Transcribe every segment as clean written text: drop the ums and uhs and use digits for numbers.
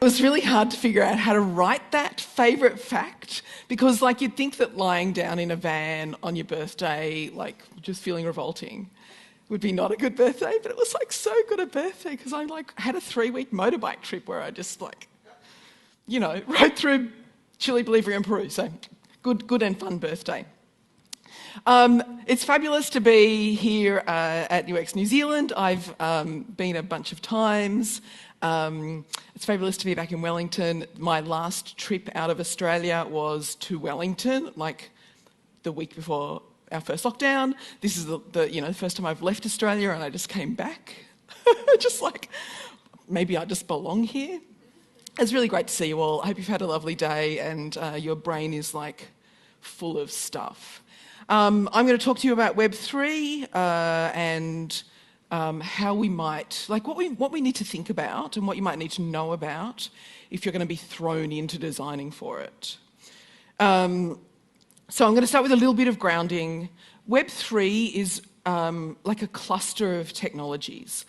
It was really hard to figure out how to write that favourite fact because, like, you'd think that lying down in a van on your birthday, like, just feeling revolting, would be not a good birthday, but it was, like, so good a birthday because I, like, had a 3-week motorbike trip where I just, like, you know, rode through Chile, Bolivia and Peru, so good and fun birthday. It's fabulous to be here at UX New Zealand. I've been a bunch of times. It's fabulous to be back in Wellington. My last trip out of Australia was to Wellington, like the week before our first lockdown. This is the first time I've left Australia and I just came back. Just like, maybe I just belong here. It's really great to see you all. I hope you've had a lovely day and your brain is like full of stuff. I'm going to talk to you about Web3 and how we might, like what we need to think about and what you might need to know about if you're going to be thrown into designing for it. So I'm going to start with a little bit of grounding. Web3 is like a cluster of technologies.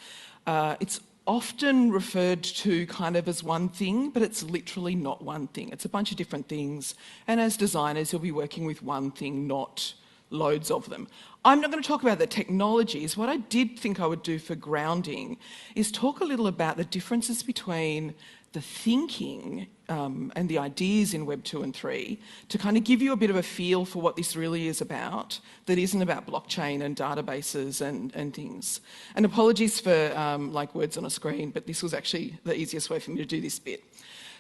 It's often referred to kind of as one thing, but it's literally not one thing. It's a bunch of different things. And as designers, you'll be working with one thing, not loads of them. I'm not going to talk about the technologies. What I did think I would do for grounding is talk a little about the differences between the thinking and the ideas in Web 2 and 3 to kind of give you a bit of a feel for what this really is about, that isn't about blockchain and databases and things. And apologies for like words on a screen, but this was actually the easiest way for me to do this bit.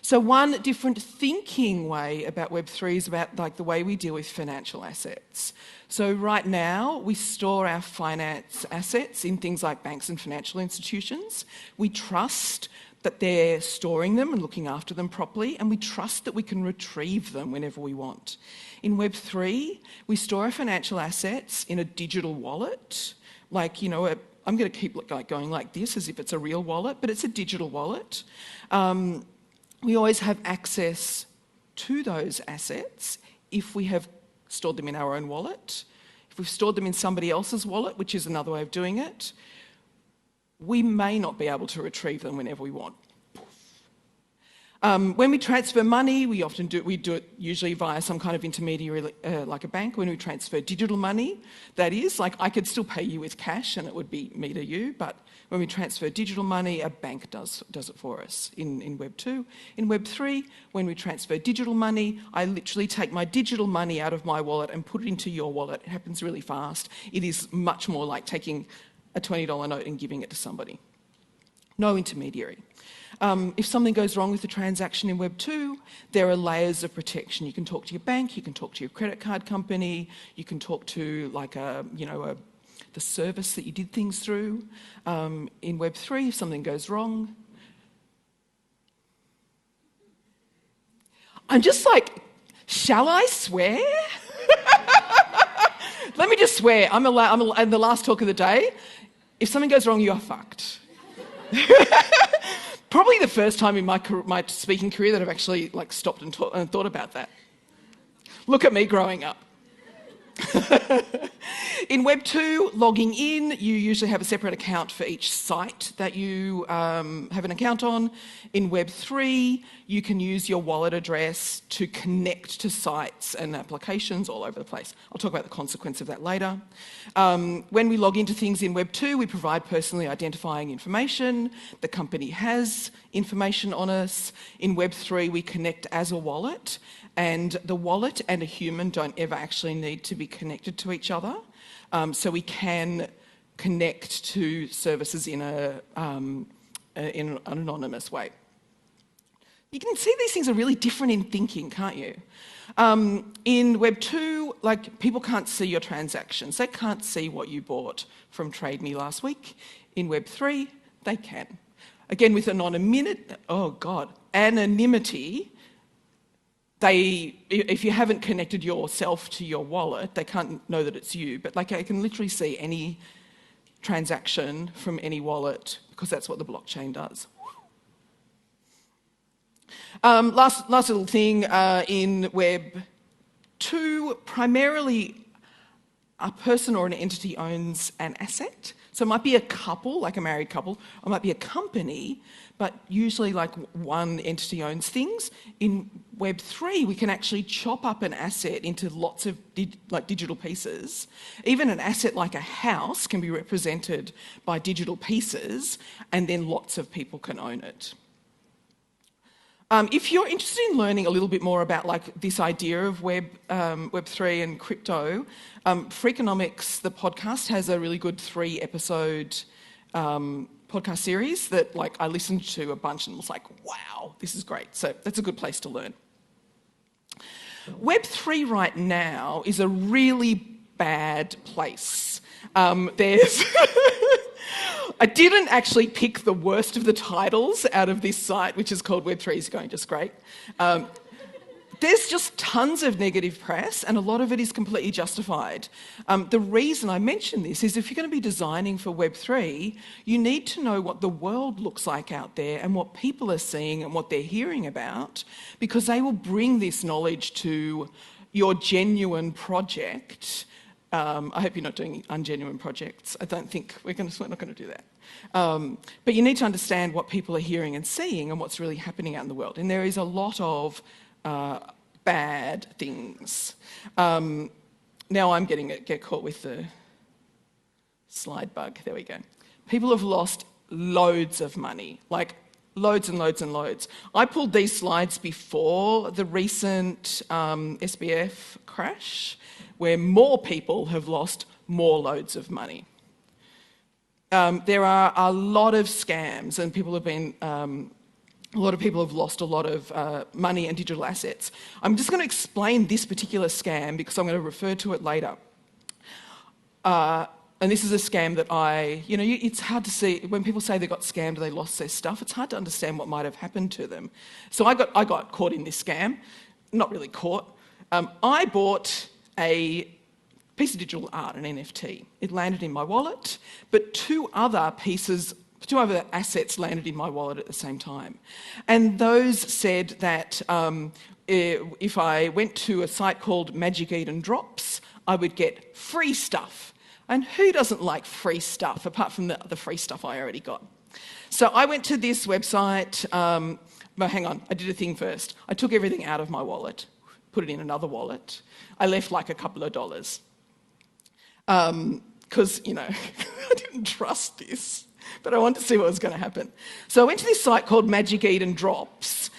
So one different thinking way about Web3 is about like the way we deal with financial assets. So right now, we store our finance assets in things like banks and financial institutions. We trust that they're storing them and looking after them properly, and we trust that we can retrieve them whenever we want. In Web3, we store our financial assets in a digital wallet, like, you know, I'm going to keep going like this as if it's a real wallet, but it's a digital wallet. We always have access to those assets if we have stored them in our own wallet. If we've stored them in somebody else's wallet, which is another way of doing it, we may not be able to retrieve them whenever we want. When we transfer money, we do it usually via some kind of intermediary, like a bank. When we transfer digital money, that is, like I could still pay you with cash and it would be me to you, but when we transfer digital money, a bank does it for us in Web 2. In Web 3, when we transfer digital money, I literally take my digital money out of my wallet and put it into your wallet. It happens really fast. It is much more like taking a $20 note and giving it to somebody. No intermediary. If something goes wrong with the transaction in Web 2, there are layers of protection. You can talk to your bank, you can talk to your credit card company, you can talk to like the service that you did things through. In Web 3, if something goes wrong, I'm just like, shall I swear? Let me just swear. I'm the last talk of the day. If something goes wrong, you are fucked. Probably the first time in my speaking career that I've actually like stopped and thought about that. Look at me growing up. In Web 2, logging in, you usually have a separate account for each site that you have an account on. In Web 3, you can use your wallet address to connect to sites and applications all over the place. I'll talk about the consequence of that later. When we log into things in Web 2, we provide personally identifying information. The company has information on us. In Web 3, we connect as a wallet, and the wallet and a human don't ever actually need to be connected to each other. So we can connect to services in an anonymous way. You can see these things are really different in thinking, can't you? In Web 2, like, people can't see your transactions. They can't see what you bought from Trade Me last week. In Web 3, they can. Again, with anonymity, if you haven't connected yourself to your wallet, they can't know that it's you, but like I can literally see any transaction from any wallet because that's what the blockchain does. Last little thing, in Web 2, primarily a person or an entity owns an asset. So it might be a couple, like a married couple, or it might be a company, but usually like one entity owns things. In Web3, we can actually chop up an asset into lots of digital pieces. Even an asset like a house can be represented by digital pieces, and then lots of people can own it. If you're interested in learning a little bit more about like this idea of Web3 and crypto, Freakonomics, the podcast, has a really good 3-episode podcast series that like I listened to a bunch and was like, wow, this is great. So that's a good place to learn. Web3 right now is a really bad place. There's I didn't actually pick the worst of the titles out of this site, which is called Web3 is going just great. There's just tons of negative press, and a lot of it is completely justified. The reason I mention this is if you're going to be designing for Web3, you need to know what the world looks like out there and what people are seeing and what they're hearing about, because they will bring this knowledge to your genuine project. I hope you're not doing ungenuine projects. I don't think we're not going to do that. But you need to understand what people are hearing and seeing and what's really happening out in the world. And there is a lot of bad things. Now I'm get caught with the slide bug. There we go. People have lost loads of money, like loads and loads and loads. I pulled these slides before the recent SBF crash, where more people have lost more loads of money. There are a lot of scams, and people have been. A lot of people have lost a lot of money and digital assets. I'm just going to explain this particular scam because I'm going to refer to it later. And this is a scam that it's hard to see, when people say they got scammed or they lost their stuff, it's hard to understand what might have happened to them. So I got caught in this scam. Not really caught. I bought a piece of digital art, an NFT. It landed in my wallet, two other assets landed in my wallet at the same time. And those said that if I went to a site called Magic Eden Drops, I would get free stuff. And who doesn't like free stuff, apart from the free stuff I already got? So I went to this website. But hang on, I did a thing first. I took everything out of my wallet, put it in another wallet. I left like a couple of dollars. Because, I didn't trust this. But I wanted to see what was going to happen. So I went to this site called Magic Eden Drops,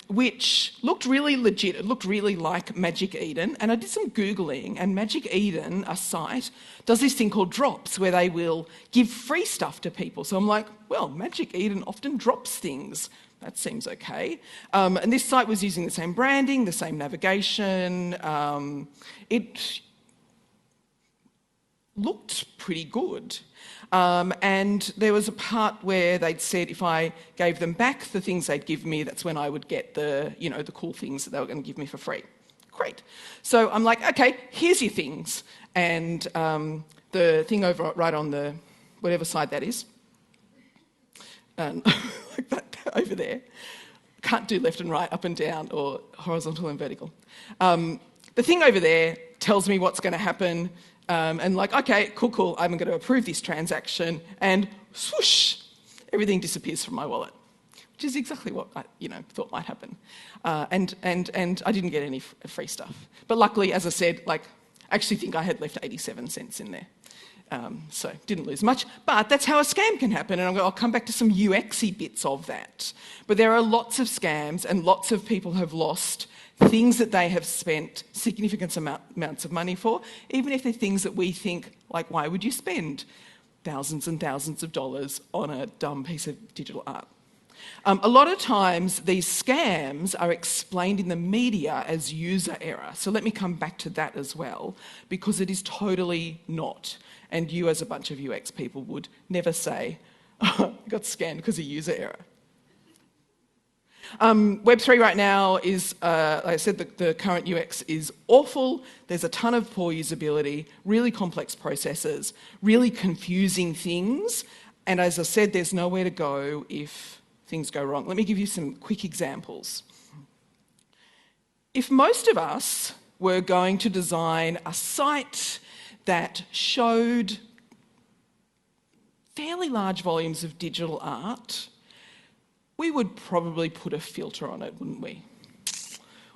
which looked really legit. It looked really like Magic Eden. And I did some Googling, and Magic Eden, a site, does this thing called drops where they will give free stuff to people. So I'm like, well, Magic Eden often drops things. That seems okay. And this site was using the same branding, the same navigation. It looked pretty good. And there was a part where they'd said if I gave them back the things they'd give me, that's when I would get the cool things that they were going to give me for free. Great. So I'm like, okay, here's your things. And the thing over right on the whatever side that is, and like that over there. Can't do left and right, up and down, or horizontal and vertical. The thing over there tells me what's going to happen. And like, okay, cool, I'm going to approve this transaction, and swoosh, everything disappears from my wallet, which is exactly what I, thought might happen. And I didn't get any free stuff. But luckily, as I said, I actually think I had left 87 cents in there. So didn't lose much, but that's how a scam can happen, and I'll come back to some UX-y bits of that. But there are lots of scams, and lots of people have lost things that they have spent significant amounts of money for, even if they're things that we think, like, why would you spend thousands and thousands of dollars on a dumb piece of digital art? A lot of times these scams are explained in the media as user error. So let me come back to that as well, because it is totally not. And you, as a bunch of UX people, would never say, oh, I got scammed because of user error. Web3 right now is, like I said, the current UX is awful. There's a ton of poor usability, really complex processes, really confusing things. And as I said, there's nowhere to go if things go wrong. Let me give you some quick examples. If most of us were going to design a site that showed fairly large volumes of digital art, we would probably put a filter on it, wouldn't we?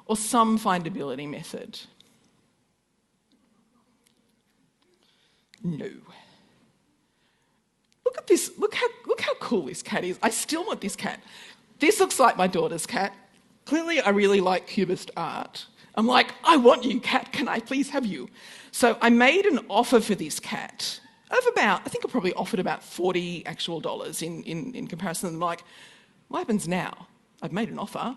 Or some findability method. No. Look at this. Look how cool this cat is. I still want this cat. This looks like my daughter's cat. Clearly, I really like Cubist art. I'm like, I want you, cat. Can I please have you? So I made an offer for this cat of about, I think I probably offered about $40 actual dollars in comparison. I'm like, what happens now? I've made an offer.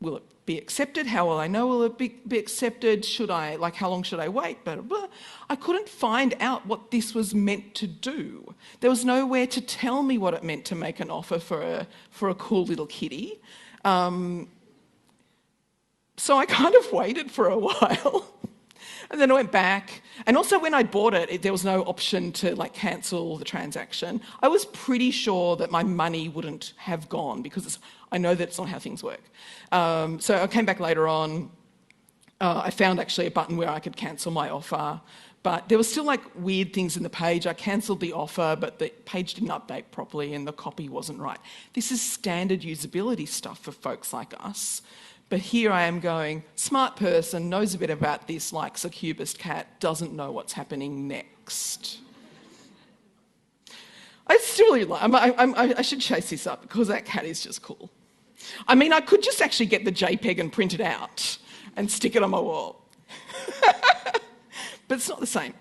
Will it be accepted? How will I know will it be accepted? Should I, like, how long should I wait? Blah, blah, blah. I couldn't find out what this was meant to do. There was nowhere to tell me what it meant to make an offer for a cool little kitty. So I kind of waited for a while. And then I went back. And also when I bought it, there was no option to like cancel the transaction. I was pretty sure that my money wouldn't have gone because I know that's not how things work. So I came back later on. I found actually a button where I could cancel my offer. But there was still like weird things in the page. I cancelled the offer, but the page didn't update properly and the copy wasn't right. This is standard usability stuff for folks like us. But here I am going, smart person, knows a bit about this, likes a Cubist cat, doesn't know what's happening next. I still really like, I should chase this up because that cat is just cool. I mean, I could just actually get the JPEG and print it out and stick it on my wall. But it's not the same.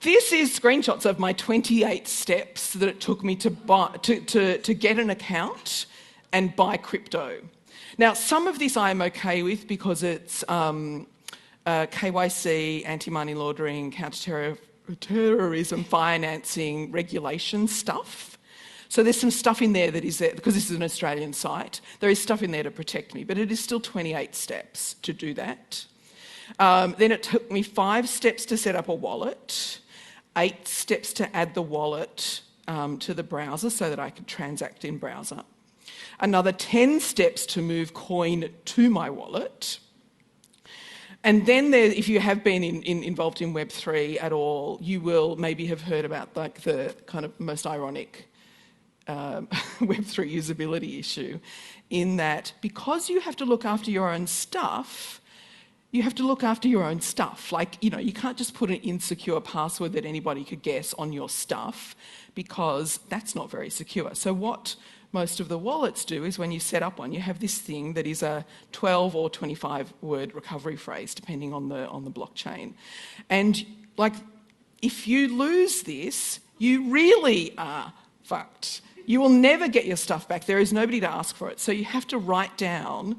This is screenshots of my 28 steps that it took me to get an account and buy crypto. Now, some of this I am okay with because it's KYC, anti-money laundering, counter-terrorism, financing, regulation stuff. So there's some stuff in there that is there, because this is an Australian site, there is stuff in there to protect me, but it is still 28 steps to do that. Then it took me 5 steps to set up a wallet, 8 steps to add the wallet to the browser so that I could transact in browser. Another 10 steps to move coin to my wallet. And then if you have been involved in Web3 at all, you will maybe have heard about like the kind of most ironic Web3 usability issue in that because you have to look after your own stuff, you have to look after your own stuff. Like, you know, you can't just put an insecure password that anybody could guess on your stuff because that's not very secure. So what most of the wallets do is when you set up one, you have this thing that is a 12 or 25 word recovery phrase, depending on the blockchain. And like, if you lose this, you really are fucked. You will never get your stuff back. There is nobody to ask for it. So you have to write down,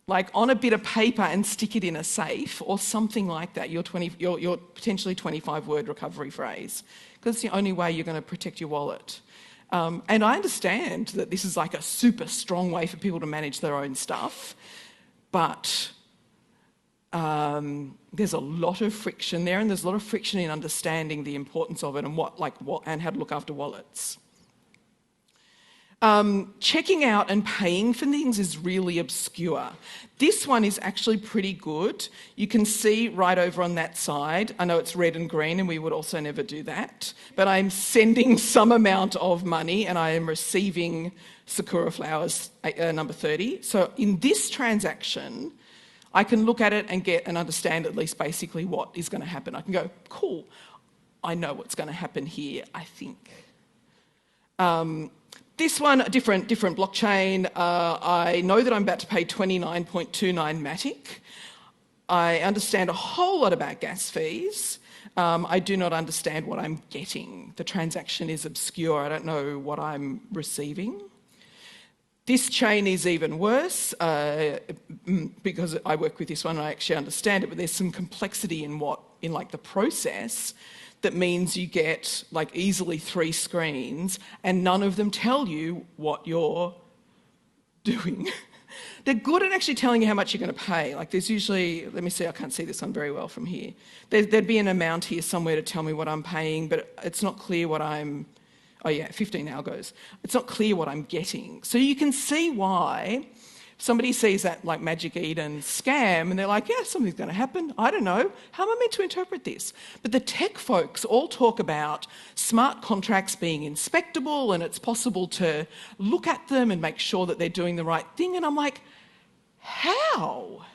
like on a bit of paper and stick it in a safe or something like that, your potentially 25 word recovery phrase, because it's the only way you're going to protect your wallet. And I understand that this is like a super strong way for people to manage their own stuff, but there's a lot of friction there, and there's a lot of friction in understanding the importance of it and and how to look after wallets. Checking out and paying for things is really obscure. This one is actually pretty good. You can see right over on that side, I know it's red and green and we would also never do that, but I'm sending some amount of money and I am receiving Sakura flowers number 30. So in this transaction, I can look at it and get and understand at least basically what is going to happen. I can go, cool, I know what's going to happen here, I think. This one, a different blockchain. I know that I'm about to pay 29.29 Matic. I understand a whole lot about gas fees. I do not understand what I'm getting. The transaction is obscure. I don't know what I'm receiving. This chain is even worse because I work with this one and I actually understand it, but there's some complexity in like the process that means you get like easily 3 screens and none of them tell you what you're doing. They're good at actually telling you how much you're going to pay. Like there's usually, let me see, I can't see this one very well from here. There'd be an amount here somewhere to tell me what I'm paying, but it's not clear what I'm, oh yeah, 15 algos. It's not clear what I'm getting. So you can see why Somebody sees that like Magic Eden scam and they're like, yeah, something's going to happen. I don't know. How am I meant to interpret this? But the tech folks all talk about smart contracts being inspectable and it's possible to look at them and make sure that they're doing the right thing. And I'm like, how?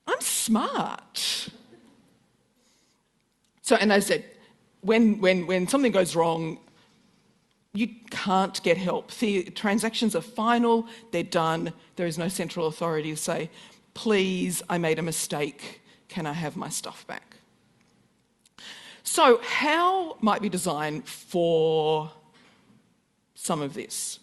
I'm smart. So, and as I said, when something goes wrong, you can't get help. The transactions are final, they're done. There is no central authority to say, please, I made a mistake, can I have my stuff back? So how might we design for some of this?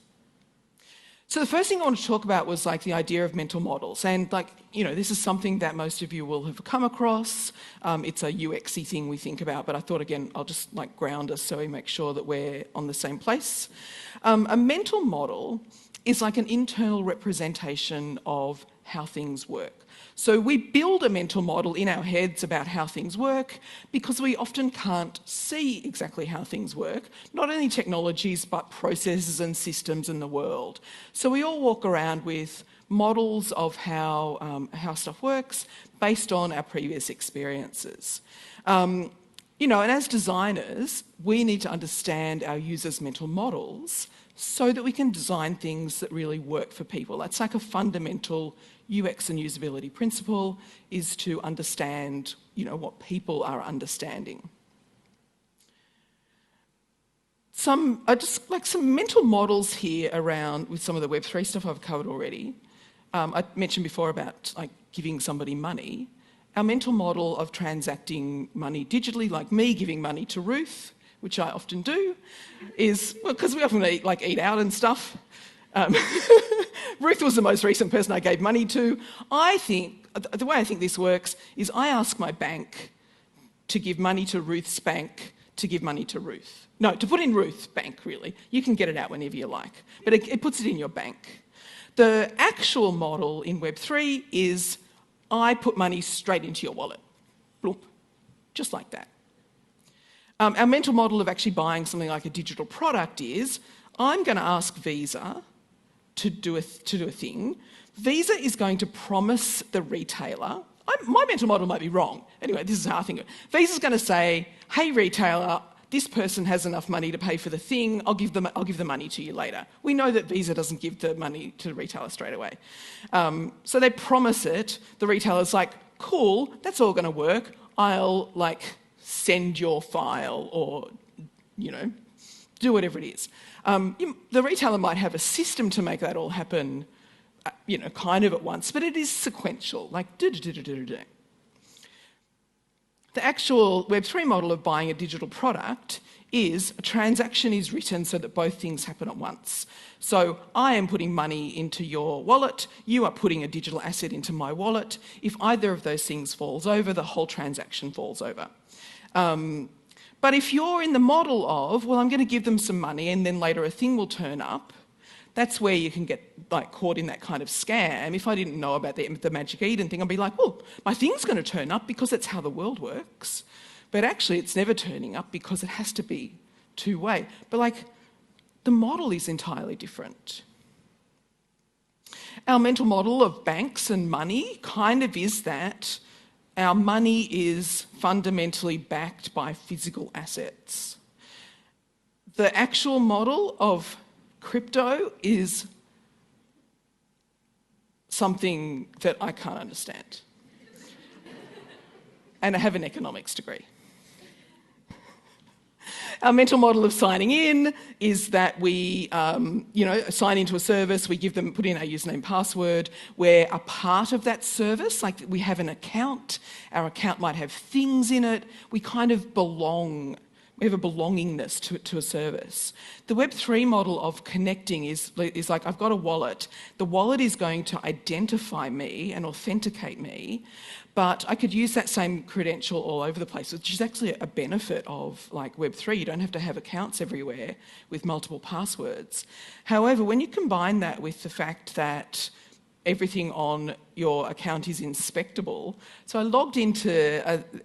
So the first thing I want to talk about was like the idea of mental models. And like, you know, this is something that most of you will have come across. It's a UX-y thing we think about, but I thought, again, I'll just like ground us so we make sure that we're on the same place. A mental model is like an internal representation of how things work. So we build a mental model in our heads about how things work because we often can't see exactly how things work, not only technologies, but processes and systems in the world. So we all walk around with models of how stuff works based on our previous experiences. You know, and as designers, we need to understand our users' mental models so that we can design things that really work for people. That's like a fundamental UX and usability principle, is to understand, you know, what people are understanding. Some mental models here around with some of the Web3 stuff I've covered already. I mentioned before about like giving somebody money. Our mental model of transacting money digitally, like me giving money to Ruth, which I often do, is, well, because we often eat out and stuff. Ruth was the most recent person I gave money to. I think, the way I think this works is I ask my bank to give money to Ruth's bank to give money to Ruth. No, to put in Ruth's bank, really. You can get it out whenever you like, but it puts it in your bank. The actual model in Web3 is I put money straight into your wallet. Bloop. Just like that. Our mental model of actually buying something like a digital product is I'm going to ask Visa to do a thing. Visa is going to promise the retailer, my mental model might be wrong. Anyway, this is how I think of it. Visa's going to say, hey retailer, this person has enough money to pay for the thing, I'll give the money to you later. We know that Visa doesn't give the money to the retailer straight away. So they promise it, the retailer's like, cool, that's all going to work, I'll like send your file or, you know, do whatever it is. The retailer might have a system to make that all happen, you know, kind of at once, but it is sequential, like do-do-do-do-do-do. The actual Web3 model of buying a digital product is a transaction is written so that both things happen at once. So I am putting money into your wallet, you are putting a digital asset into my wallet. If either of those things falls over, the whole transaction falls over. But if you're in the model of, well, I'm going to give them some money and then later a thing will turn up, that's where you can get like caught in that kind of scam. If I didn't know about the Magic Eden thing, I'd be like, well, my thing's going to turn up because that's how the world works. But actually it's never turning up because it has to be two-way. But like the model is entirely different. Our mental model of banks and money kind of is that our money is fundamentally backed by physical assets. The actual model of crypto is something that I can't understand. And I have an economics degree. Our mental model of signing in is that we, sign into a service, we put in our username, password, we're a part of that service, like we have an account, our account might have things in it, we kind of belong, we have a belongingness to a service. The Web3 model of connecting is like, I've got a wallet, the wallet is going to identify me and authenticate me, but I could use that same credential all over the place, which is actually a benefit of like Web3. You don't have to have accounts everywhere with multiple passwords. However, when you combine that with the fact that everything on your account is inspectable. So I logged into,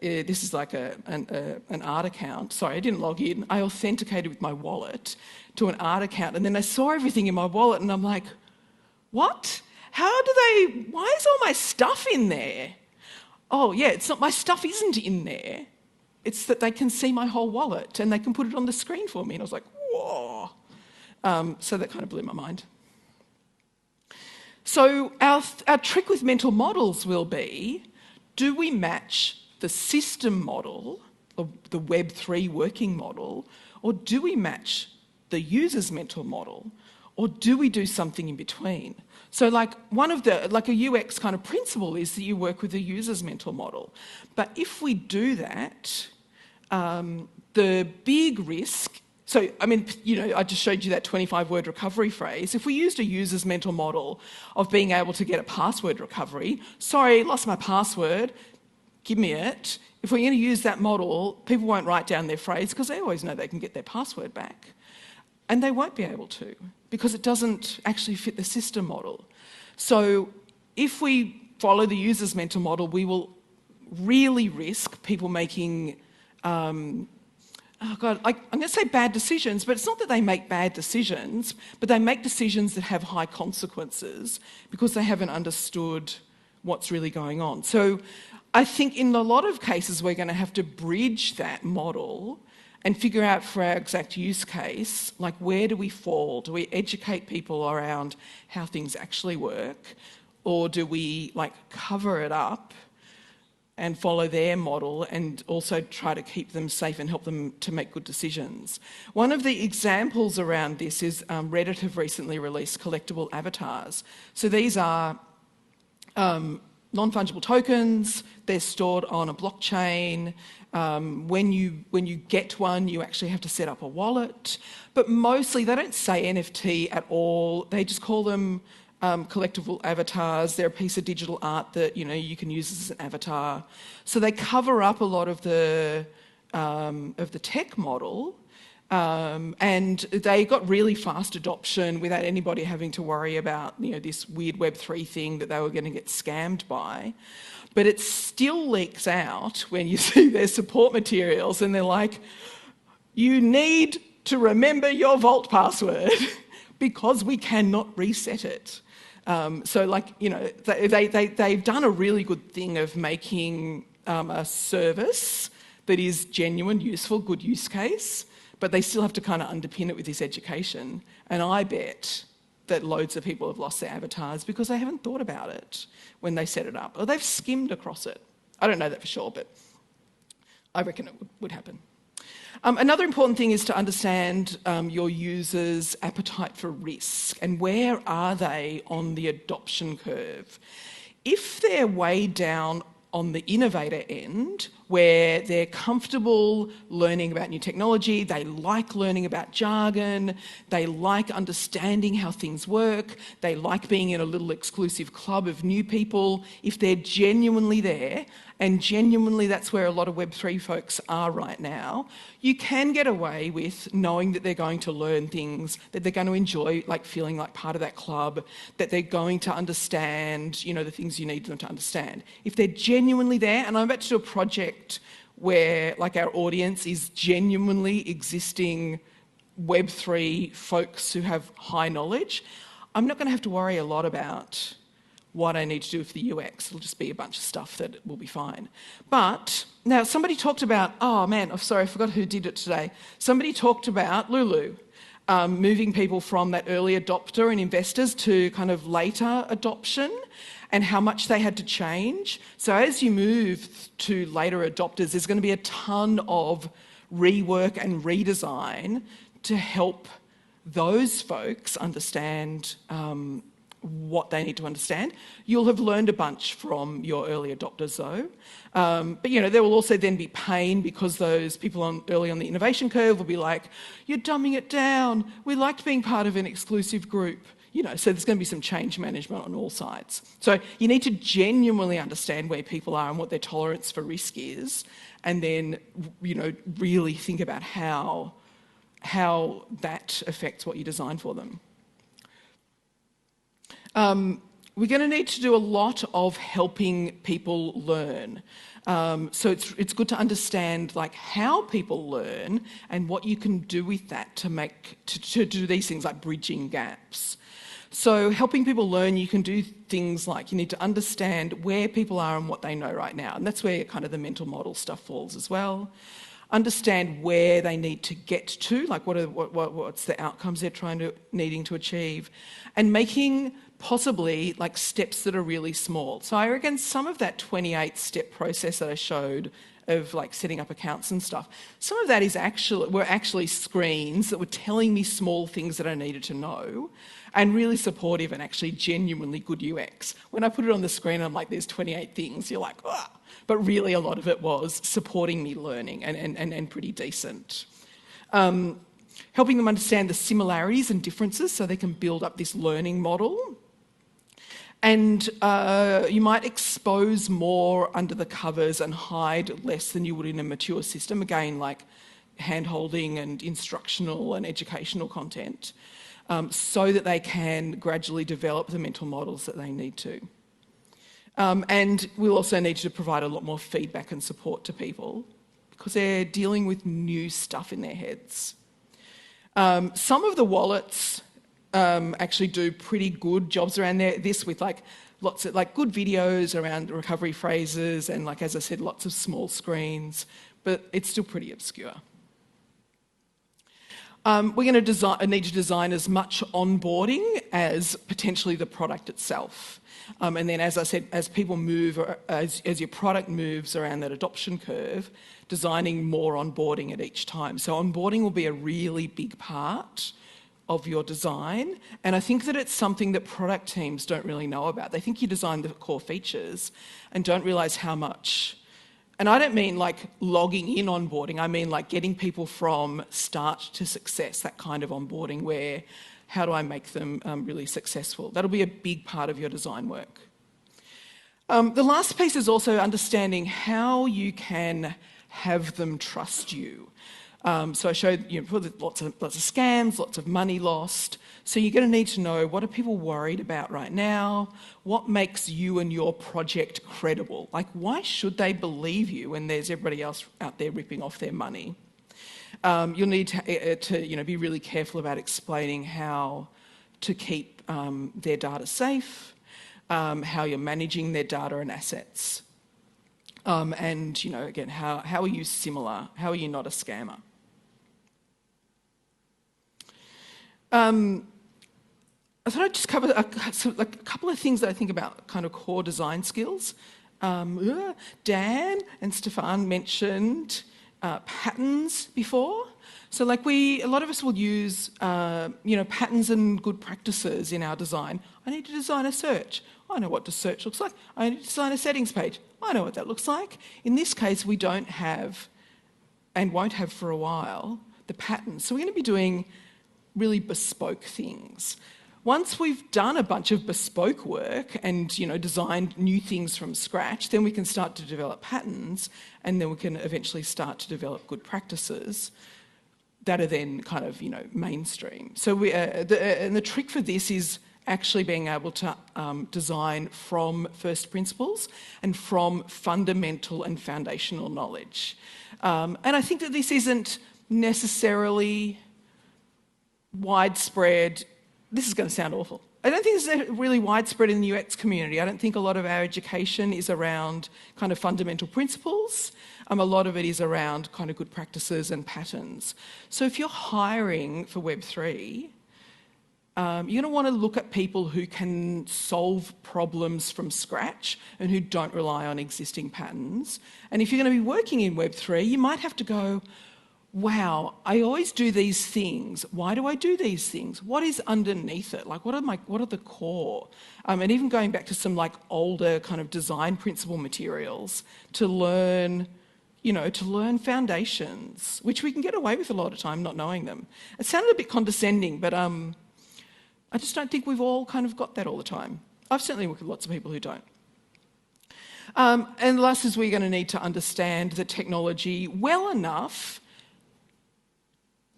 this is like an art account. Sorry, I didn't log in. I authenticated with my wallet to an art account, and then I saw everything in my wallet, and I'm like, what? Why is all my stuff in there? Oh yeah, it's not, my stuff isn't in there. It's that they can see my whole wallet and they can put it on the screen for me. And I was like, whoa. So that kind of blew my mind. So our trick with mental models will be, do we match the system model, the Web3 working model, or do we match the user's mental model, or do we do something in between? So like a UX kind of principle is that you work with the user's mental model. But if we do that, the big risk, so I mean, I just showed you that 25-word recovery phrase. If we used a user's mental model of being able to get a password recovery, sorry, lost my password, give me it. If we're going to use that model, people won't write down their phrase because they always know they can get their password back. And they won't be able to because it doesn't actually fit the system model. So if we follow the user's mental model, we will really risk people making, I'm going to say bad decisions, but it's not that they make bad decisions, but they make decisions that have high consequences because they haven't understood what's really going on. So I think in a lot of cases, we're going to have to bridge that model and figure out for our exact use case, like where do we fall? Do we educate people around how things actually work? Or do we like cover it up and follow their model and also try to keep them safe and help them to make good decisions? One of the examples around this is Reddit have recently released collectible avatars. So these are non-fungible tokens, they're stored on a blockchain. When you get one, you actually have to set up a wallet. But mostly they don't say NFT at all. They just call them collectible avatars. They're a piece of digital art that you can use as an avatar. So they cover up a lot of the tech model. And they got really fast adoption without anybody having to worry about this weird Web3 thing that they were going to get scammed by. But it still leaks out when you see their support materials and they're like, you need to remember your vault password because we cannot reset it. So they've done a really good thing of making a service that is genuine, useful, good use case, but they still have to kind of underpin it with this education. And I bet that loads of people have lost their avatars because they haven't thought about it when they set it up, or they've skimmed across it. I don't know that for sure, but I reckon it would happen. Another important thing is to understand your users' appetite for risk and where are they on the adoption curve. If they're way down on the innovator end, where they're comfortable learning about new technology, they like learning about jargon, they like understanding how things work, they like being in a little exclusive club of new people, if they're genuinely there, and genuinely that's where a lot of Web3 folks are right now, you can get away with knowing that they're going to learn things, that they're going to enjoy like feeling like part of that club, that they're going to understand, the things you need them to understand. If they're genuinely there, and I'm about to do a project where like our audience is genuinely existing Web3 folks who have high knowledge, I'm not going to have to worry a lot about what I need to do for the UX. It'll just be a bunch of stuff that will be fine. But now somebody talked about, oh man, I'm sorry, I forgot who did it today. Somebody talked about Lulu, moving people from that early adopter and investors to kind of later adoption and how much they had to change. So as you move to later adopters, there's going to be a ton of rework and redesign to help those folks understand what they need to understand. You'll have learned a bunch from your early adopters though. But there will also then be pain because those people early on the innovation curve will be like, you're dumbing it down. We liked being part of an exclusive group. So there's going to be some change management on all sides. So you need to genuinely understand where people are and what their tolerance for risk is, and then, really think about how that affects what you design for them. we're going to need to do a lot of helping people learn. So it's good to understand like how people learn and what you can do with that to do these things like bridging gaps. So helping people learn, you can do things like you need to understand where people are and what they know right now. And that's where kind of the mental model stuff falls as well. Understand where they need to get to, like what's the outcomes they're needing to achieve, and making possibly like steps that are really small. So I reckon some of that 28-step process that I showed of like setting up accounts and stuff, some of that were actually screens that were telling me small things that I needed to know, and really supportive and actually genuinely good UX. When I put it on the screen, I'm like, there's 28 things, you're like, ah. But really a lot of it was supporting me learning and pretty decent. Helping them understand the similarities and differences so they can build up this learning model. And you might expose more under the covers and hide less than you would in a mature system. Again, like hand-holding and instructional and educational content, so that they can gradually develop the mental models that they need to. And we'll also need to provide a lot more feedback and support to people because they're dealing with new stuff in their heads. Some of the wallets actually do pretty good jobs around this with like lots of like good videos around recovery phrases and like, as I said, lots of small screens, but it's still pretty obscure. We're going to need to design as much onboarding as potentially the product itself. And then, as I said, as people move, or as your product moves around that adoption curve, designing more onboarding at each time. So onboarding will be a really big part of your design. And I think that it's something that product teams don't really know about. They think you design the core features and don't realise how much. And I don't mean like logging in onboarding, I mean like getting people from start to success, that kind of onboarding where, how do I make them really successful? That'll be a big part of your design work. The last piece is also understanding how you can have them trust you. So I showed lots of scams, lots of money lost. So you're going to need to know, what are people worried about right now? What makes you and your project credible? Like, why should they believe you when there's everybody else out there ripping off their money? You'll need to be really careful about explaining how to keep their data safe, how you're managing their data and assets. And, again, how are you similar? How are you not a scammer? I thought I'd just cover a couple of things that I think about kind of core design skills. Dan and Stefan mentioned patterns before. So like a lot of us will use, patterns and good practices in our design. I need to design a search. I know what the search looks like. I need to design a settings page. I know what that looks like. In this case, we don't have, and won't have for a while, the patterns. So we're going to be doing really bespoke things. Once we've done a bunch of bespoke work and, designed new things from scratch, then we can start to develop patterns, and then we can eventually start to develop good practices that are then kind of, mainstream. So the trick for this is actually being able to design from first principles and from fundamental and foundational knowledge. And I think that this isn't necessarily widespread. This is going to sound awful. I don't think it's really widespread in the UX community. I don't think a lot of our education is around kind of fundamental principles. A lot of it is around kind of good practices and patterns. So if you're hiring for Web3, you're going to want to look at people who can solve problems from scratch and who don't rely on existing patterns. And if you're going to be working in Web3, you might have to go, wow, I always do these things. Why do I do these things? What is underneath it? Like, what are the core? And even going back to some like older kind of design principle materials to learn, foundations, which we can get away with a lot of time not knowing them. It sounded a bit condescending, but I just don't think we've all kind of got that all the time. I've certainly worked with lots of people who don't. And the last is we're going to need to understand the technology well enough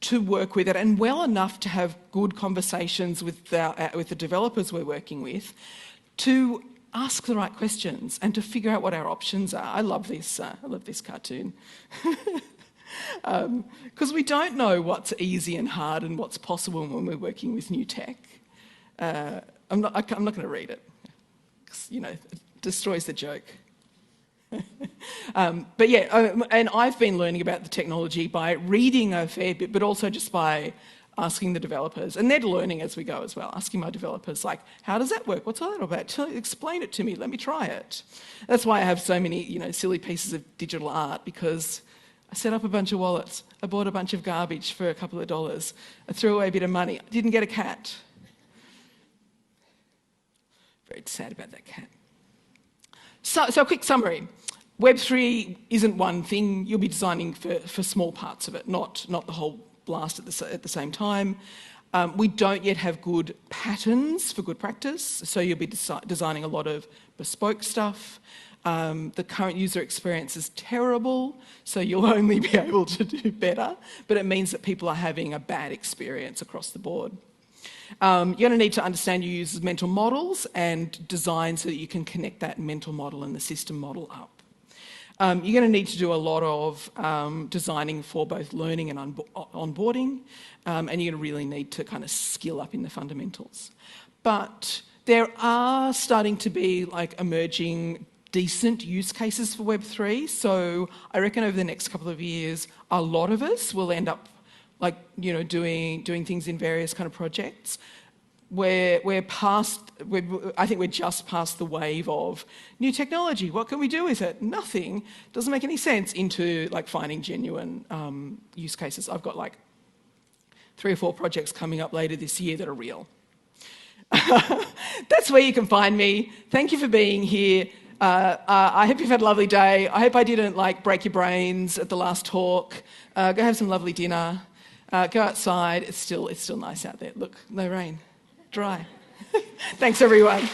to work with it, and well enough to have good conversations with the developers we're working with, to ask the right questions and to figure out what our options are. I love this cartoon. Because we don't know what's easy and hard and what's possible when we're working with new tech. I'm not going to read it, 'cause, it destroys the joke. But yeah, and I've been learning about the technology by reading a fair bit, but also just by asking the developers. And they're learning as we go as well, asking my developers, like, how does that work? What's all that about? Explain it to me. Let me try it. That's why I have so many, silly pieces of digital art, because I set up a bunch of wallets. I bought a bunch of garbage for a couple of dollars. I threw away a bit of money. I didn't get a cat. Very sad about that cat. So a quick summary. Web3 isn't one thing. You'll be designing for small parts of it, not the whole blast at the same time. We don't yet have good patterns for good practice, so you'll be designing a lot of bespoke stuff. The current user experience is terrible, so you'll only be able to do better, but it means that people are having a bad experience across the board. You're going to need to understand your users' mental models and design so that you can connect that mental model and the system model up. You're going to need to do a lot of designing for both learning and onboarding, and you're going to really need to kind of skill up in the fundamentals. But there are starting to be emerging decent use cases for Web3, so I reckon over the next couple of years, a lot of us will end up doing things in various kind of projects. I think we're just past the wave of new technology. What can we do with it? Nothing. Doesn't make any sense, into finding genuine use cases. I've got 3 or 4 projects coming up later this year that are real. That's where you can find me. Thank you for being here. I hope you've had a lovely day. I hope I didn't break your brains at the last talk. Go have some lovely dinner. Go outside. It's still nice out there. Look, no rain. Dry. Thanks, everyone.